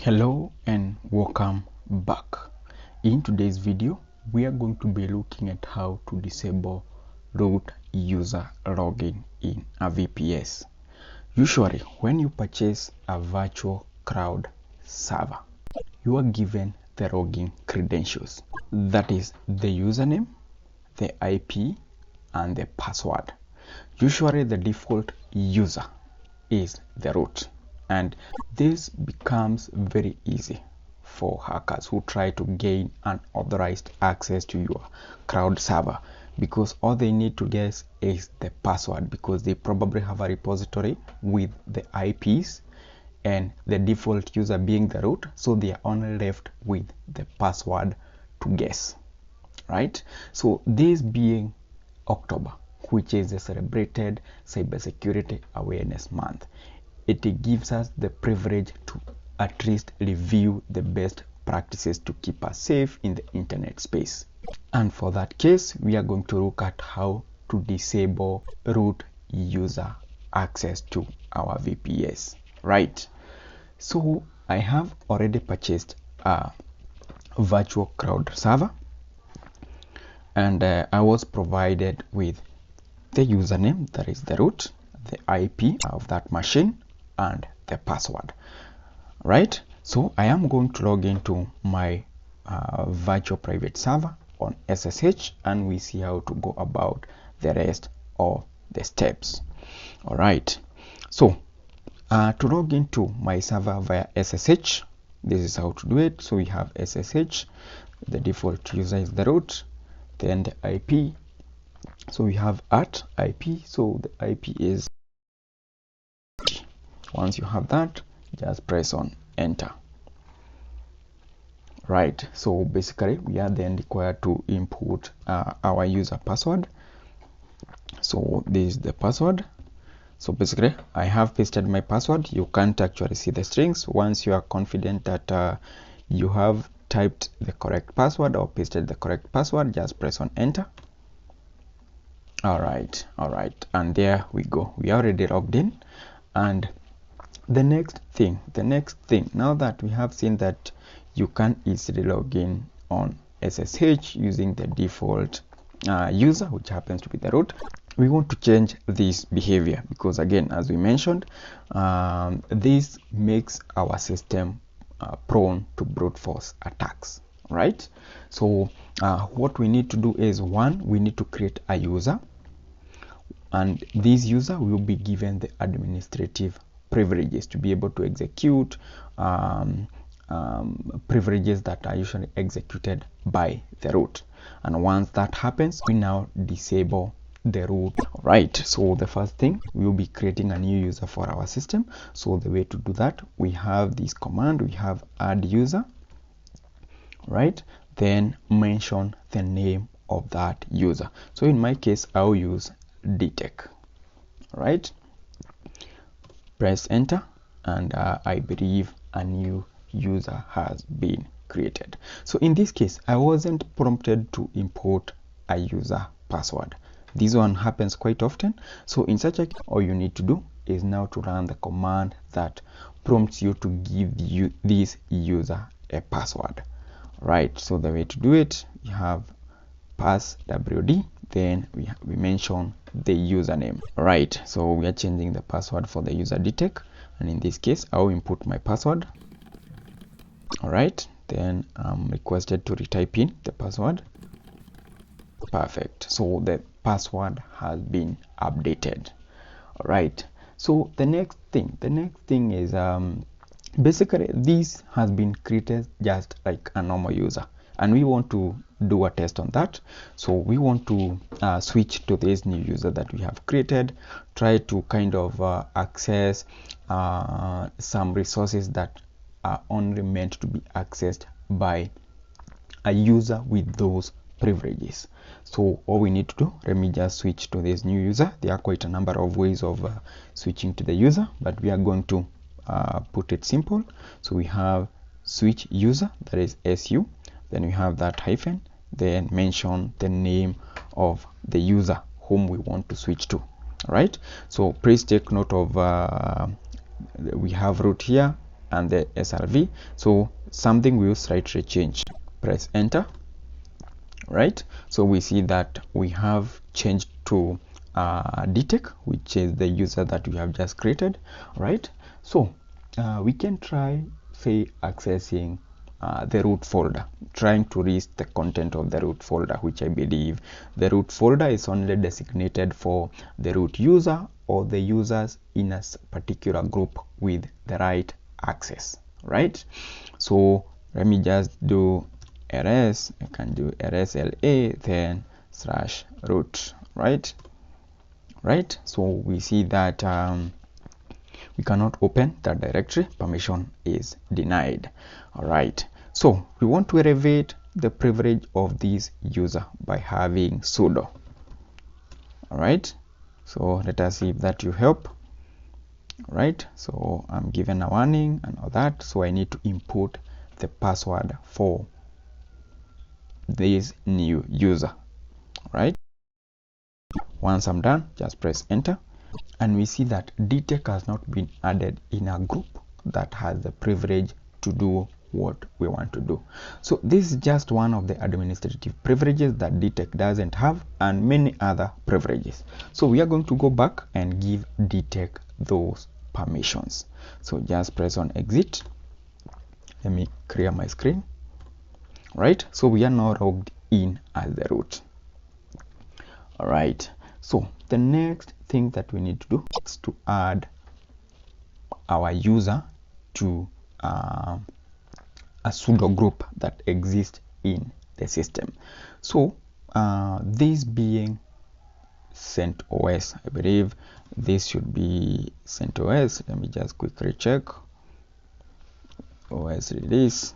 Hello and welcome back. In today's video we are going to be looking at how to disable root user login in a VPS. Usually when you purchase a virtual cloud server, you are given the login credentials, that is the username, the IP and the password. Usually the default user is the root, and this becomes very easy for hackers who try to gain unauthorized access to your cloud server, because all they need to guess is the password, because they probably have a repository with the IPs and the default user being the root, so they are only left with the password to guess, right? So this being October, which is the celebrated Cybersecurity Awareness Month, it gives us the privilege to at least review the best practices to keep us safe in the internet space. And for that case, we are going to look at how to disable root user access to our VPS, right? So I have already purchased a virtual cloud server, and I was provided with the username, that is the root, the IP of that machine, and the password, right? So I am going to log into my virtual private server on SSH, and we see how to go about the rest of the steps. All right, so to log into my server via SSH, this is how to do it. So we have SSH, the default user is the root, then the IP, so we have at IP, so the IP is, once you have that, just press on enter, right? So basically we are then required to input our user password. So this is the password. So basically I have pasted my password. You can't actually see the strings. Once you are confident that you have typed the correct password or pasted the correct password, just press on enter. All right, and there we go, we are already logged in. And the next thing, now that we have seen that you can easily log in on SSH using the default user, which happens to be the root, we want to change this behavior, because again, as we mentioned, this makes our system prone to brute force attacks, right? So what we need to do is, one, we need to create a user, and this user will be given the administrative privileges to be able to execute privileges that are usually executed by the root. And once that happens, we now disable the root, right? So the first thing, we will be creating a new user for our system. So the way to do that, we have this command, we have add user, right? Then mention the name of that user. So in my case, I'll use DTech, right? Press enter, and I believe a new user has been created. So in this case, I wasn't prompted to import a user password. This one happens quite often. So in such a case, all you need to do is now to run the command that prompts you to give this user a password, right? So the way to do it, you have passwd, then we mention the username, right? So we are changing the password for the user DTech, and in this case I'll input my password. All right, then I'm requested to retype in the password. Perfect, so the password has been updated. All right, so the next thing is basically this has been created just like a normal user, and we want to do a test on that. So we want to switch to this new user that we have created, try to kind of access some resources that are only meant to be accessed by a user with those privileges. So all we need to do, let me just switch to this new user. There are quite a number of ways of switching to the user, but we are going to put it simple. So we have switch user, that is SU, then we have that hyphen, then mention the name of the user whom we want to switch to. All right, so please take note of we have root here, and the SRV. So something we use right tray change. Press enter. Right, so we see that we have changed to DTEC, which is the user that we have just created. Right, so we can try, say, accessing the root folder, trying to read the content of the root folder, which I believe the root folder is only designated for the root user or the users in a particular group with the right access. Right, so let me just do ls. I can do rsla then /root. Right, so we see that we cannot open that directory, permission is denied. All right, so we want to elevate the privilege of this user by having sudo. All right, so let us see if that will help. All right, so I'm given a warning and all that, so I need to input the password for this new user. Right, once I'm done, just press enter, and we see that DTEC has not been added in a group that has the privilege to do what we want to do. So this is just one of the administrative privileges that DTEC doesn't have, and many other privileges. So we are going to go back and give DTEC those permissions. So just press on exit. Let me clear my screen. Right, so we are now logged in as the root. All right, so the next thing that we need to do is to add our user to a sudo group that exists in the system. So this being CentOS, I believe this should be CentOS. Let me just quickly check. OS release.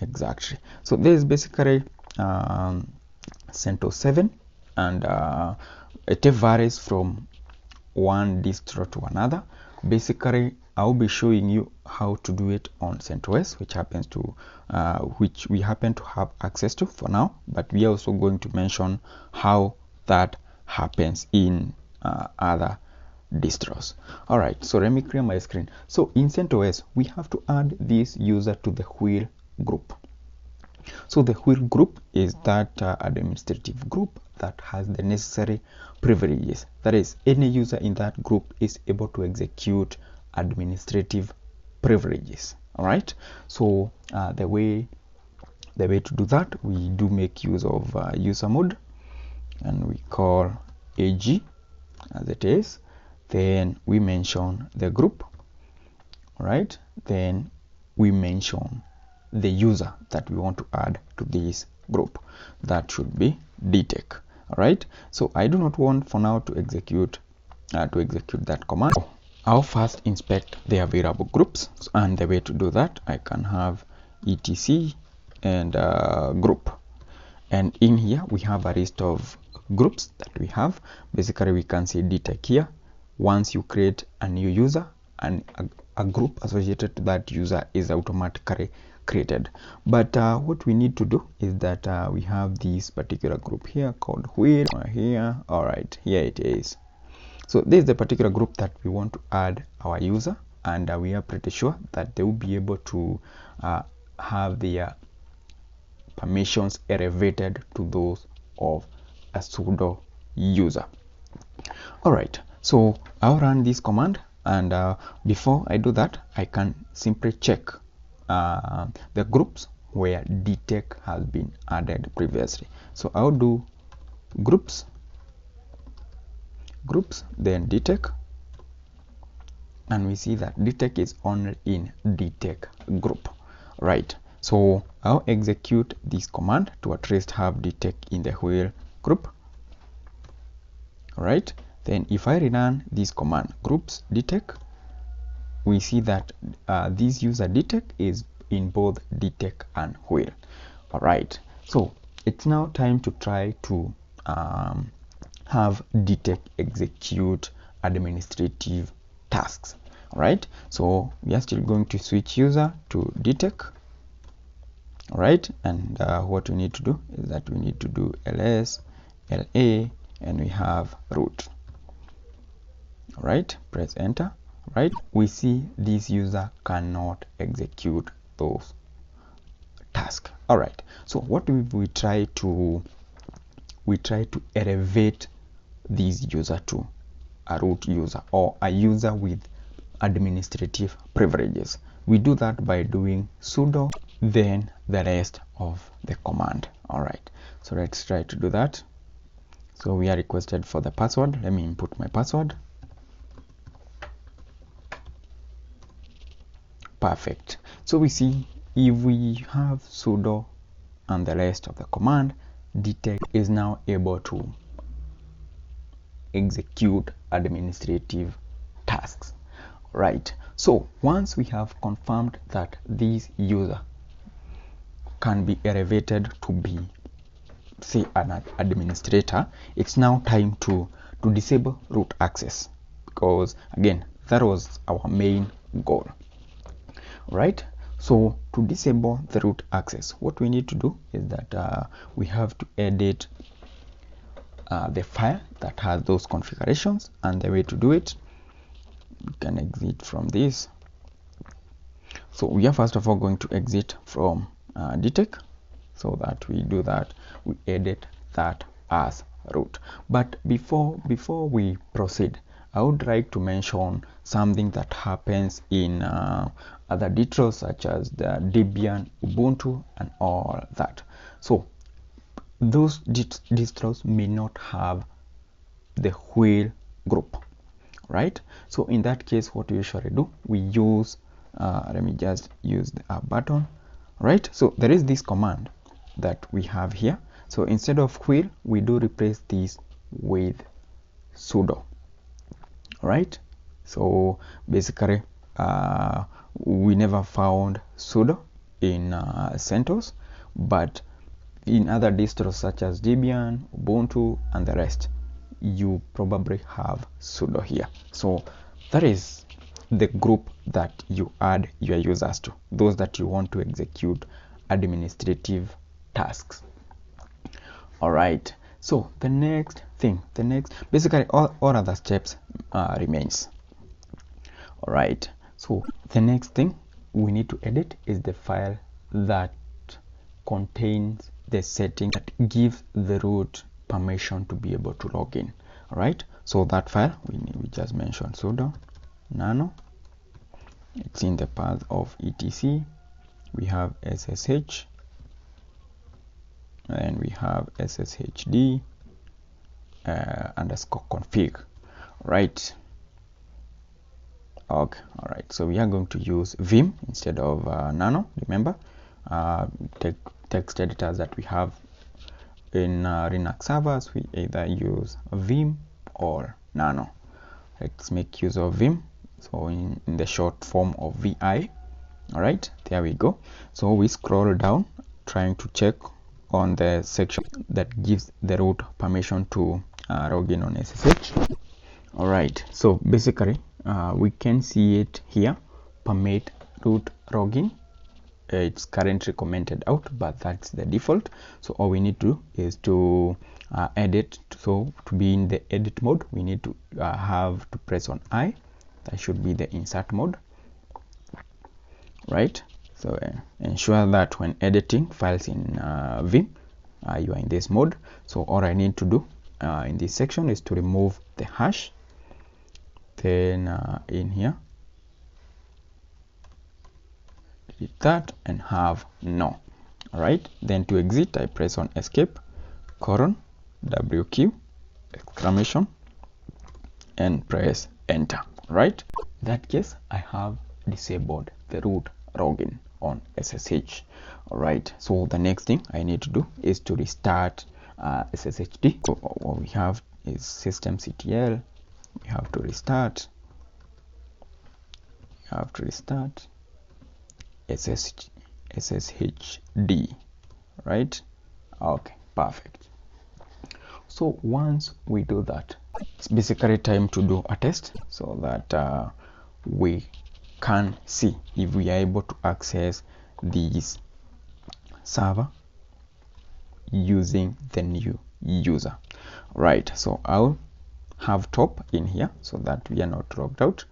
Exactly, so this is basically CentOS 7, and it varies from one distro to another. Basically, I'll be showing you how to do it on CentOS, which we happen to have access to for now, but we are also going to mention how that happens in other distros. All right, so let me clear my screen. So in CentOS, we have to add this user to the wheel group. So the wheel group is that administrative group that has the necessary privileges. That is, any user in that group is able to execute administrative privileges. All right, so the way to do that, we do make use of user mode, and we call AG as it is. Then we mention the group. All right, then we mention the user that we want to add to this group. That should be DTEC. All right, so I do not want for now to execute that command. I'll first inspect the available groups, and the way to do that, I can have etc and group, and in here we have a list of groups that we have. Basically, we can see DTEC here. Once you create a new user, and a group associated to that user is automatically created. But what we need to do is that we have this particular group here called wheel here. All right, here it is. So this is the particular group that we want to add our user, and we are pretty sure that they will be able to have their permissions elevated to those of a sudo user. All right, so I'll run this command, and before I do that, I can simply check the groups where DTEC has been added previously. So I'll do groups, then DTEC, and we see that DTEC is only in DTEC group. Right, so I'll execute this command to at least have DTEC in the wheel group. All right, then if I run this command groups DTEC, we see that this user DTEC is in both DTEC and wheel. All right, so it's now time to try to have DTEC execute administrative tasks. All right, so we are still going to switch user to DTEC. All right, and what we need to do is that we need to do ls la, and we have root. All right, press enter, right? We see this user cannot execute those tasks. All right, so what we try to elevate this user to a root user or a user with administrative privileges. We do that by doing sudo then the rest of the command. All right, so let's try to do that. So we are requested for the password. Let me input my password. Perfect. So we see if we have sudo and the rest of the command, detect is now able to execute administrative tasks. Right, so once we have confirmed that this user can be elevated to be, say, an administrator, it's now time to disable root access, because again that was our main goal. Right, so to disable the root access, what we need to do is that we have to edit the file that has those configurations, and the way to do it, we can exit from this. So we are first of all going to exit from detect, so that we do that, we edit that as root. But before we proceed, I would like to mention something that happens in other distros such as the Debian, Ubuntu, and all that. So those distros may not have the wheel group, right? So in that case, what we usually do, we use let me just use the up button, right? So there is this command that we have here. So instead of wheel, we do replace this with sudo, right? So basically we never found sudo in CentOS, but in other distros such as Debian, Ubuntu, and the rest, you probably have sudo here. So that is the group that you add your users to, those that you want to execute administrative tasks. All right, so the next basically all other steps remains. All right, so the next thing we need to edit is the file that contains the setting that gives the root permission to be able to log in. All right, so that file we just mentioned sudo nano, it's in the path of etc. We have ssh, and we have sshd underscore config, right? Okay, all right, so we are going to use vim instead of nano. Remember, text editors that we have in Linux servers, we either use vim or nano. Let's make use of vim, so in the short form of vi. All right, there we go. So we scroll down trying to check on the section that gives the root permission to log in on SSH. All right, so basically we can see it here, permit root login. It's currently commented out, but that's the default. So all we need to do is to edit. So to be in the edit mode, we need to have to press on I. That should be the insert mode, right? So ensure that when editing files in vim, you are in this mode. So all I need to do in this section is to remove the hash. Then in here, delete that and have no. All right, then to exit, I press on escape, WQ exclamation, and press enter. Right, in that case I have disabled the root login on SSH. All right, so the next thing I need to do is to restart SSHD. So what we have is systemctl. We have to restart SSHD, right? Okay, perfect. So once we do that, it's basically time to do a test, so that we can see if we are able to access this server using the new user. Right, so I'll have top in here so that we are not logged out.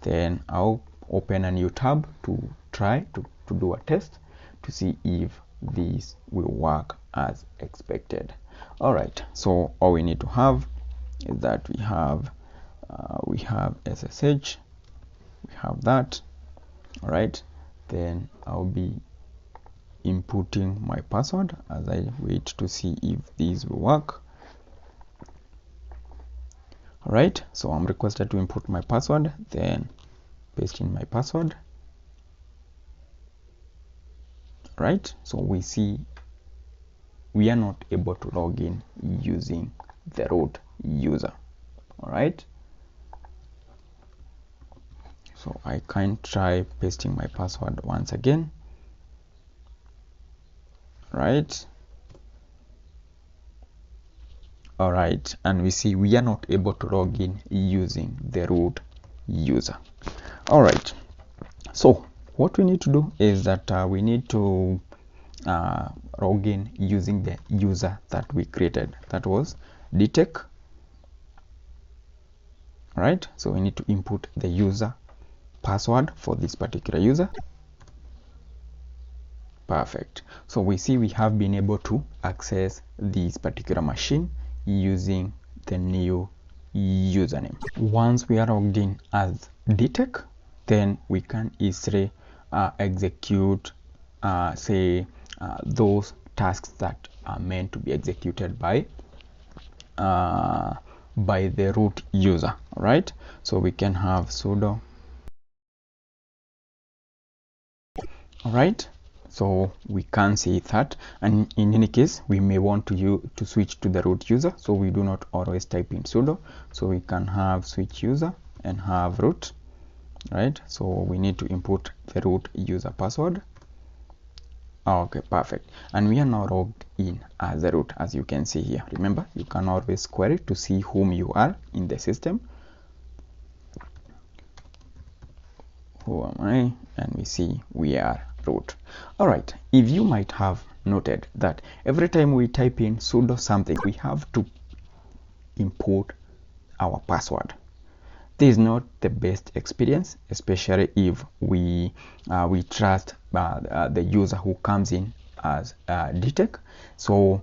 then I'll open a new tab to try to do a test to see if this will work as expected. All right, so all we need to have is that we have SSH, we have that. All right, then I'll be inputting my password as I wait to see if these will work. All right, so I'm requested to input my password, then paste in my password. Right, so we see we are not able to log in using the root user. All right, so I can try pasting my password once again. Right, all right, and we see we are not able to log in using the root user. All right, so what we need to do is that we need to log in using the user that we created, that was dtech. Right, so we need to input the user password for this particular user. Perfect, so we see we have been able to access this particular machine using the new username. Once we are logged in as dtech, then we can easily execute those tasks that are meant to be executed by the root user. Right, so we can have sudo. All right, so we can see that, and in any case we may want to switch to the root user, so we do not always type in sudo, so we can have switch user and have root. Right, so we need to input the root user password. Okay, perfect, and we are now logged in as a root, as you can see here. Remember, you can always query to see whom you are in the system. Who am I? And we see we are root. All right, if you might have noted that every time we type in sudo something, we have to input our password. This is not the best experience, especially if we trust the user who comes in as dtech. So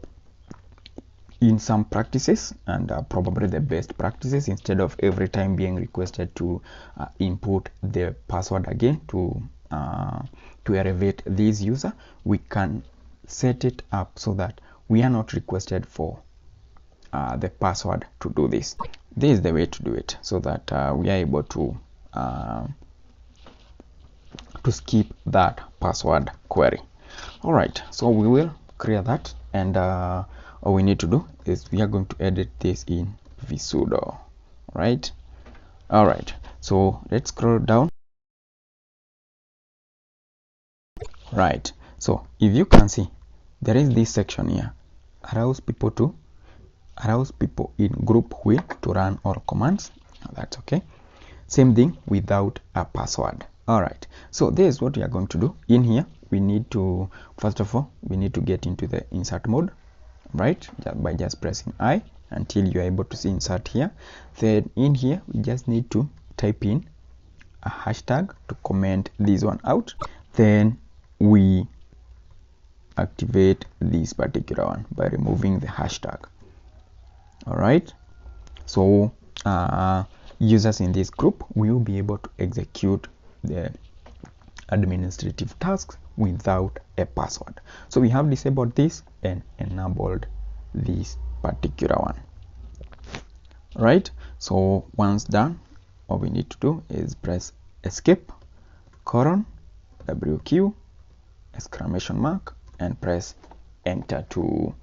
in some practices, and probably the best practices, instead of every time being requested to input the password again to elevate this user, we can set it up so that we are not requested for the password to do this. This is the way to do it, so that we are able to skip that password query. All right, so we will clear that, and all we need to do is we are going to edit this in vsudo. Right, all right, so let's scroll down. Right, so if you can see, there is this section here, allows people in group will to run all commands. That's okay. Same thing without a password. All right, so this is what we are going to do. In here we need to, first of all, we need to get into the insert mode, right, by just pressing I until you are able to see insert here. Then in here we just need to type in a hashtag to comment this one out. Then we activate this particular one by removing the hashtag. All right, so users in this group will be able to execute the administrative tasks without a password. So we have disabled this and enabled this particular one. Right, so once done, all we need to do is press escape, WQ, exclamation mark, and press enter to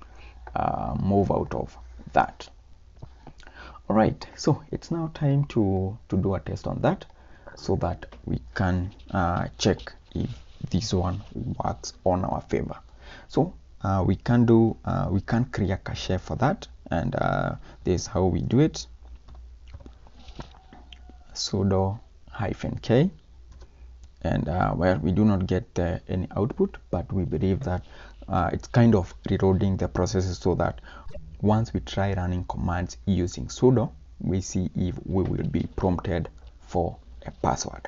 move out of that. All right, so it's now time to do a test on that, so that we can check if this one works on our favor. So we can create a cache for that, and this is how we do it. Sudo -k, and well, we do not get any output, but we believe that it's kind of reloading the processes, so that once we try running commands using sudo, we see if we will be prompted for a password.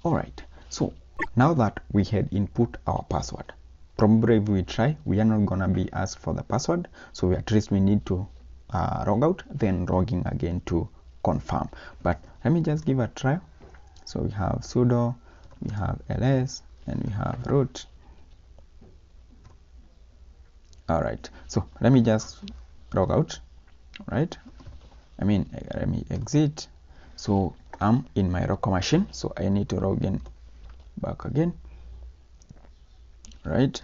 All right, so now that we had input our password, probably if we try, we are not gonna be asked for the password, so at least we need to log out, then logging again to confirm. But let me just give a try. So we have sudo, we have ls, and we have root. All right, so let me just log out. All right, let me exit. So I'm in my local machine, so I need to log in back again. Right,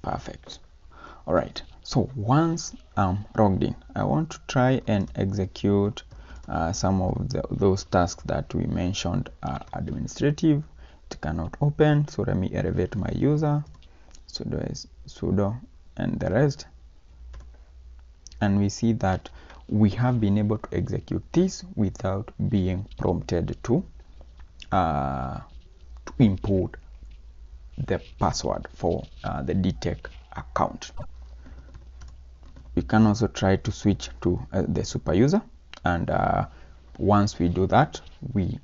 perfect. All right, so once I'm logged in, I want to try and execute some of those tasks that we mentioned are administrative. It cannot open, so let me elevate my user, sudo and the rest, and we see that we have been able to execute this without being prompted to input the password for the DTech account. We can also try to switch to the super user, and once we do that, we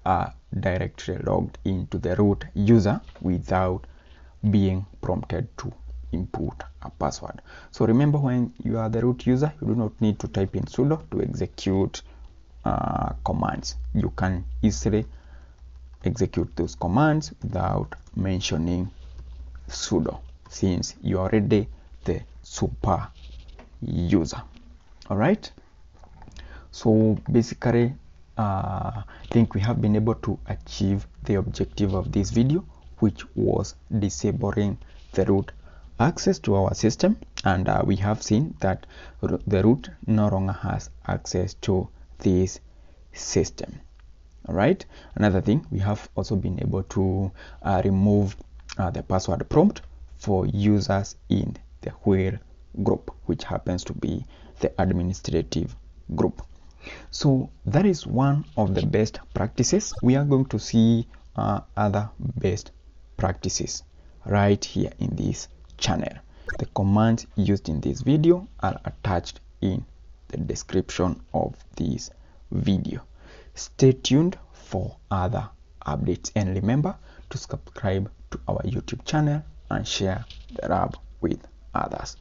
are directly logged into the root user without being prompted to input a password. So remember, when you are the root user, you do not need to type in sudo to execute commands. You can easily execute those commands without mentioning sudo, since you are already the super user. All right, so basically I think we have been able to achieve the objective of this video, which was disabling the root access to our system, and we have seen that the root no longer has access to this system. All right, another thing, we have also been able to remove the password prompt for users in the whale group, which happens to be the administrative group. So that is one of the best practices. We are going to see other best practices right here in this channel. The commands used in this video are attached in the description of this video. Stay tuned for other updates, and remember to subscribe to our YouTube channel and share the lab with others.